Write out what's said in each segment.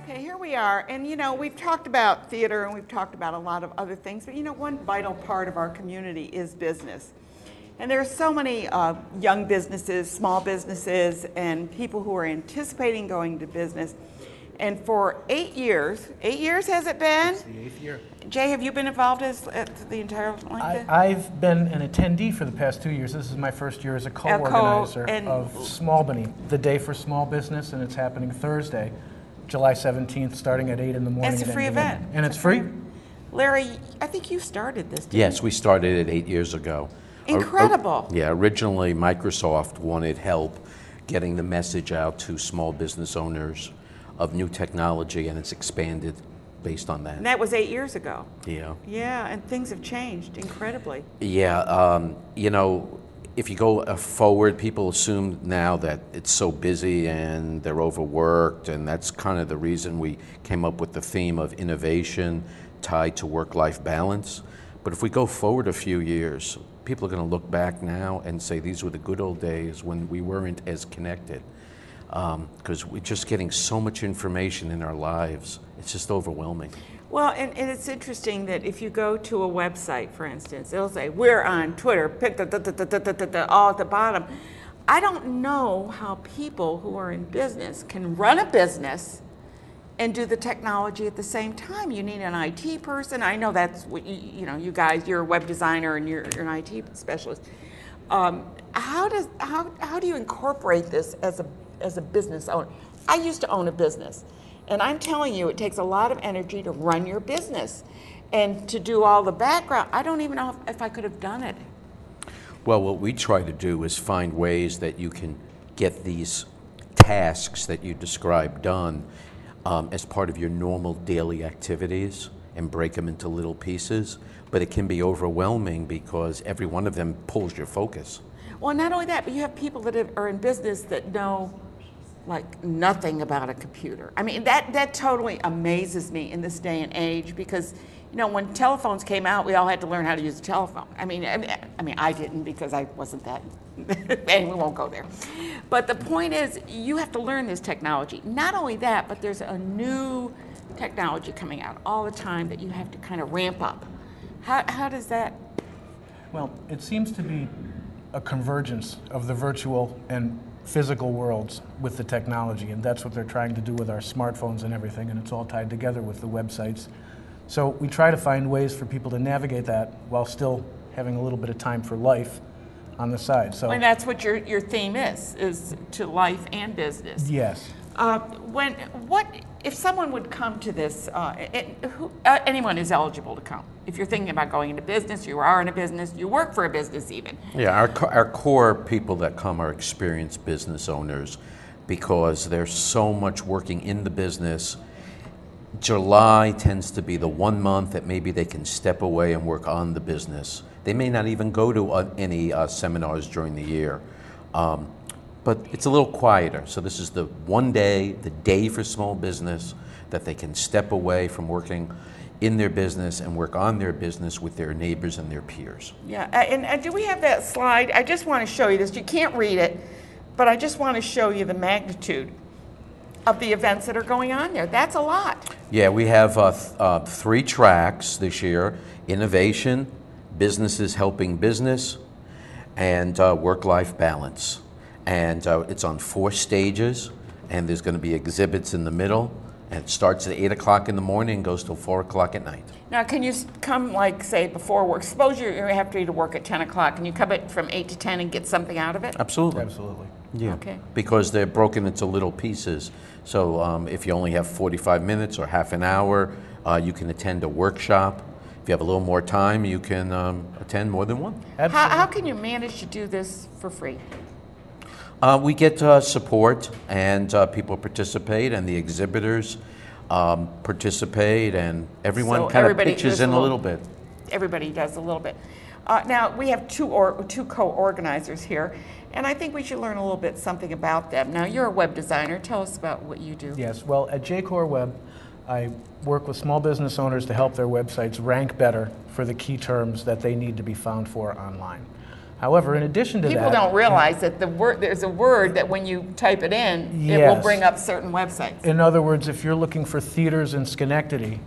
Okay, here we are, and you know, we've talked about theater and we've talked about a lot of other things, but you know, one vital part of our community is business. And there are so many young businesses, small businesses, and people who are anticipating going to business. And for 8 years has it been? It's the 8th year. Jay, have you been involved as the entire length? I've been an attendee for the past 2 years. This is my first year as a co-organizer of smAlbany, the day for small business, and it's happening Thursday, July 17th, starting at 8 in the morning. It's a free event. And it's free. Larry, I think you started this, didn't Yes, you? we started it 8 years ago. Incredible. Yeah, originally Microsoft wanted help getting the message out to small business owners of new technology, and it's expanded based on that. And that was 8 years ago. Yeah. Yeah, and things have changed incredibly. Yeah, you know, if you go forward, people assume now that it's so busy and they're overworked, and that's kind of the reason we came up with the theme of innovation tied to work-life balance. But if we go forward a few years, people are going to look back now and say these were the good old days when we weren't as connected. Because we're just getting so much information in our lives. It's just overwhelming. Well, and it's interesting that if you go to a website, for instance, it'll say, we're on Twitter, pick all at the bottom. I don't know how people who are in business can run a business and do the technology at the same time. You need an IT person. I know that's what you know, you guys, you're a web designer and you're an IT specialist. How do you incorporate this as a business owner? I used to own a business, and I'm telling you, it takes a lot of energy to run your business and to do all the background. I don't even know if I could have done it. Well, what we try to do is find ways that you can get these tasks that you described done as part of your normal daily activities and break them into little pieces. But it can be overwhelming because every one of them pulls your focus. Well, not only that, but you have people that are in business that know like nothing about a computer. I mean, that totally amazes me in this day and age because, you know, when telephones came out, we all had to learn how to use a telephone. I mean, I didn't because I wasn't that, and we won't go there. But the point is, you have to learn this technology. Not only that, but there's a new technology coming out all the time that you have to kind of ramp up. How does that? Well, it seems to be a convergence of the virtual and physical worlds with the technology, and that's what they're trying to do with our smartphones and everything, and it's all tied together with the websites. So we try to find ways for people to navigate that while still having a little bit of time for life on the side. So, and that's what your theme is to life and business. Yes. If someone would come to this, anyone is eligible to come. If you're thinking about going into business, you are in a business, you work for a business even. Yeah, our core people that come are experienced business owners because there's so much working in the business. July tends to be the 1 month that maybe they can step away and work on the business. They may not even go to any seminars during the year. But it's a little quieter. So this is the one day, the day for small business, that they can step away from working in their business and work on their business with their neighbors and their peers. Yeah, and do we have that slide? I just want to show you this. You can't read it, but I just want to show you the magnitude of the events that are going on there. That's a lot. Yeah, we have 3 tracks this year: innovation, businesses helping business, and work-life balance. And it's on 4 stages, and there's going to be exhibits in the middle, and it starts at 8 o'clock in the morning and goes till 4 o'clock at night. Now, can you come, like, say, before work? Suppose you have to be to work at 10 o'clock. Can you come from 8 to 10 and get something out of it? Absolutely. Absolutely. Yeah. Okay. Because they're broken into little pieces. So if you only have 45 minutes or half an hour, you can attend a workshop. If you have a little more time, you can attend more than one. How can you manage to do this for free? We get support, and people participate, and the exhibitors participate, and everyone kind of pitches in a little bit. Everybody does a little bit. Now, we have two co-organizers here, and I think we should learn a little bit something about them. Now, you're a web designer. Tell us about what you do. Yes, well, at J-Core Web, I work with small business owners to help their websites rank better for the key terms that they need to be found for online. However, in addition to People that, don't realize that there's a word that when you type it in, it will Yes. bring up certain websites. in other words, if you're looking for theaters in Schenectady,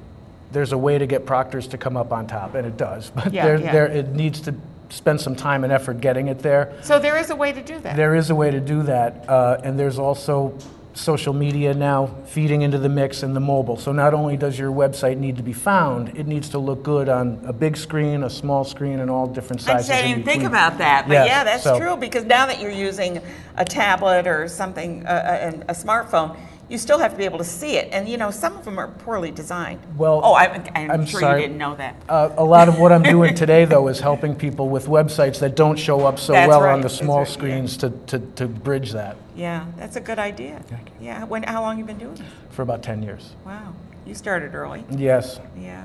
there's a way to get Proctor's to come up on top, and it does. But Yeah, yeah. it needs to spend some time and effort getting it there. So there is a way to do that. There is a way to do that, and there's also social media now feeding into the mix and the mobile. So not only does your website need to be found, it needs to look good on a big screen, a small screen, and all different I sizes. didn't in even think between. about that, but Yes, yeah, that's so- true, because now that you're using a tablet or something, a smartphone, you still have to be able to see it, and some of them are poorly designed. Well, oh, I'm I'm sure sorry. you didn't know that. A lot of what I'm doing today, though, is helping people with websites that don't show up so That's well right, on the that's small right, yeah. screens to bridge that Yeah, that's a good idea. Thank you. Yeah, how long you been doing this? for about 10 years. Wow, you started early. Yes. Yeah,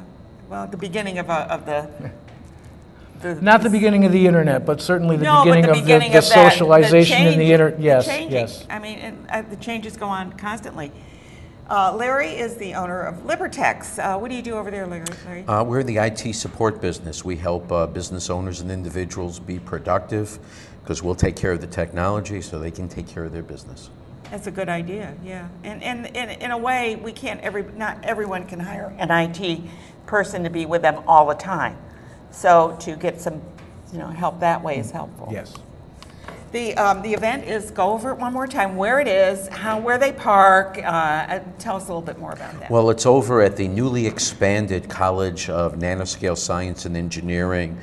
well, the beginning of the Not the beginning of the internet, but certainly the No, but beginning the of beginning the of that, socialization in the change- internet. Yes, changing. yes. I mean, and the changes go on constantly. Larry is the owner of Liberteks. What do you do over there, Larry? We're in the IT support business. We help business owners and individuals be productive because we'll take care of the technology so they can take care of their business. That's a good idea, yeah. And in a way, not everyone can hire an IT person to be with them all the time. So to get some, help that way is helpful. Yes. The event is, go over it one more time, where it is, where they park. Tell us a little bit more about that. Well, it's over at the newly expanded College of Nanoscale Science and Engineering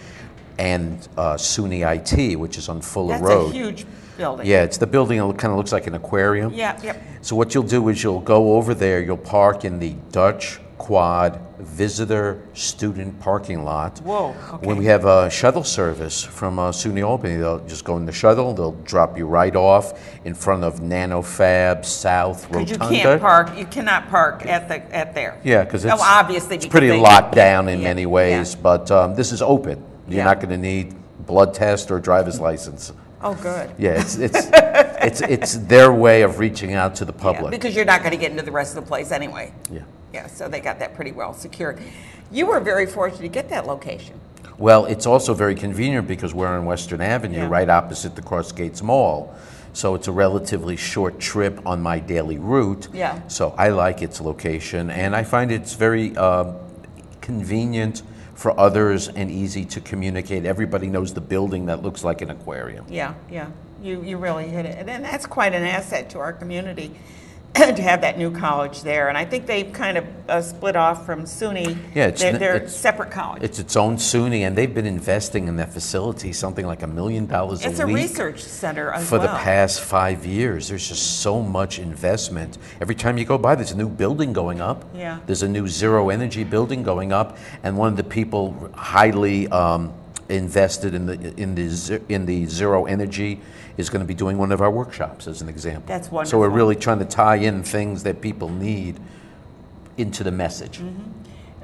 and SUNY IT, which is on Fuller That's Road. a huge building. Yeah, it's the building that kind of looks like an aquarium. Yeah, yep. So what you'll do is you'll go over there, you'll park in the Dutch Quad Visitor Student Parking Lot. Whoa, okay. When we have a shuttle service from smAlbany, they'll just go in the shuttle, they'll drop you right off in front of NanoFab South Because Rotunda. you cannot park at there. Yeah, because it's, obviously, it's because pretty they- locked down in Yeah, many ways, yeah. but this is open. You're Yeah. not going to need blood test or driver's license. Oh, good. Yeah, it's their way of reaching out to the Yeah, public. because you're not going to get into the rest of the place anyway. Yeah. Yeah, so they got that pretty well secured. You were very fortunate to get that location. Well, it's also very convenient because we're on Western Avenue, Yeah. right opposite the Cross Gates Mall. So it's a relatively short trip on my daily route. Yeah. So I like its location, and I find it's very convenient for others and easy to communicate. Everybody knows the building that looks like an aquarium. Yeah, yeah. You really hit it. And that's quite an asset to our community to have that new college there. And I think they've kind of split off from SUNY. Yeah, they're separate colleges. It's its own SUNY, and they've been investing in that facility something like $1 million a week. It's a research center as for well. the past 5 years. There's just so much investment. Every time you go by, there's a new building going up. Yeah. There's a new zero energy building going up, and one of the people highly invested in the zero energy is going to be doing one of our workshops, as an example. That's So we're wonderful. really trying to tie in things that people need into the message.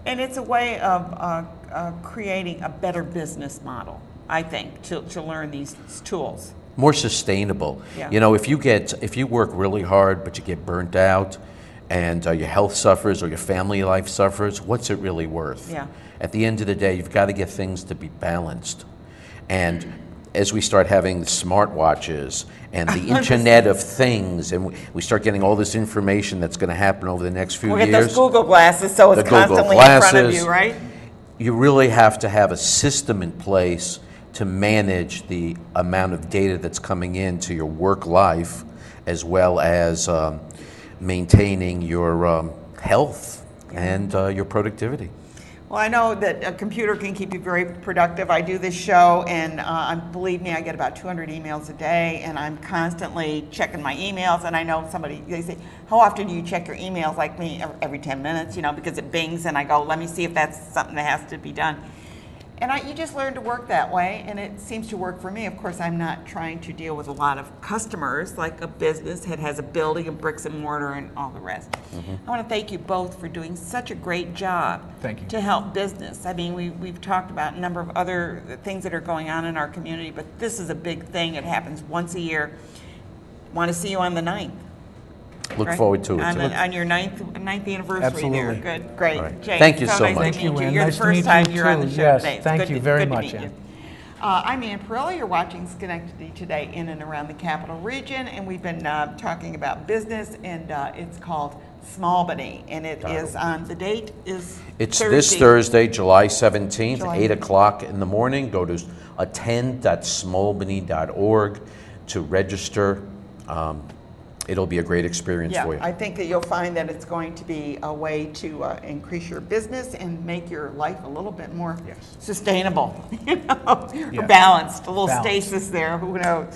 And it's a way of creating a better business model, I think, to learn these tools. More sustainable. Yeah. You know, if you work really hard but you get burnt out and your health suffers or your family life suffers, what's it really worth? Yeah. At the end of the day, you've got to get things to be balanced. And as we start having smartwatches and the Internet of Things, and we start getting all this information that's going to happen over the next few We'll years. get those Google glasses so it's The Google constantly in front of glasses. you, right? You really have to have a system in place to manage the amount of data that's coming into your work life, as well as maintaining your health and your productivity. Well, I know that a computer can keep you very productive. I do this show, and believe me, I get about 200 emails a day, and I'm constantly checking my emails. And I know they say, how often do you check your emails? Like me, every 10 minutes, because it bings, and I go, let me see if that's something that has to be done. And you just learn to work that way, and it seems to work for me. Of course, I'm not trying to deal with a lot of customers like a business that has a building and bricks and mortar and all the rest. I want to thank you both for doing such a great job Thank you. to help business. I mean, we've talked about a number of other things that are going on in our community, but this is a big thing. It happens once a year. Want to see you on the 9th. Look right? forward to it. On your ninth anniversary Absolutely. there. Good, great. All right. James, Thank you so nice much. to Thank you, meet Ann. You're Nice the to first meet time you you're on too. the show Yes, today. It's thank good you to- very good to much, meet Ann. you. I'm Ann Perillo. You're watching Schenectady Today in and around the capital region, and we've been talking about business, and it's called smAlbany, and it is on, the date is It's Thursday. this Thursday, July 17th, July 8 o'clock in the morning. Go to attend.smAlbany.org to register. It'll be a great experience for you. I think that you'll find that it's going to be a way to increase your business and make your life a little bit more sustainable, or balanced. A little stasis there, who knows.